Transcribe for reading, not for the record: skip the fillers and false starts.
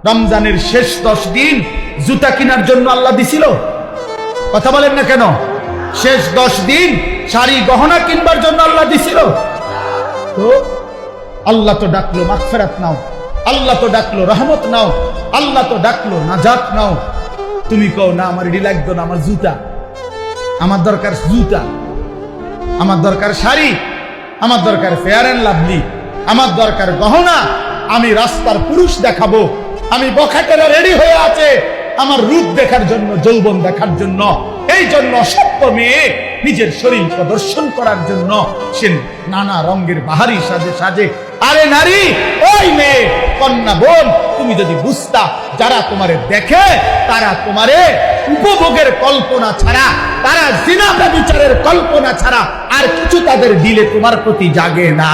রমজানের শেষ 10 দিন জুতা কেনার জন্য আল্লাহ দিছিল? কথা বলেন না কেন? শেষ 10 দিন শাড়ি গহনা কিনবার জন্য আল্লাহ দিছিল? তো আল্লাহ তো ডাকলো মাগফিরাত নাও, আল্লাহ তো ডাকলো রহমত নাও, আল্লাহ তো ডাকলো নাজাত নাও। তুমি কও না আমার এডি লাগতো না, আমার জুতা, আমার দরকার জুতা, আমার দরকার শাড়ি, আমার দরকার ফেয়ার এন্ড লাভলি, আমার দরকার গহনা, আমি রাস্তার পুরুষ দেখাবো, আমি বখাটেরা রেডি হয়ে আছে আমার রূপ দেখার জন্য, যৌবন দেখার জন্য। এই জন্য সত্য মেয়ে নিজের শরীর প্রদর্শন করার জন্য সে নানা রঙের বাহারি সাজে সাজে। আরে নারী, ওই মেয়ে, কন্যা বোন, তুমি যদি বুঝতা যারা তোমারে দেখে তারা তোমারে উপভোগের কল্পনা ছাড়া, তারা জিনা ব্যভিচারের কল্পনা ছাড়া আর কিছু তাদের দিলে তোমার প্রতি জাগে না।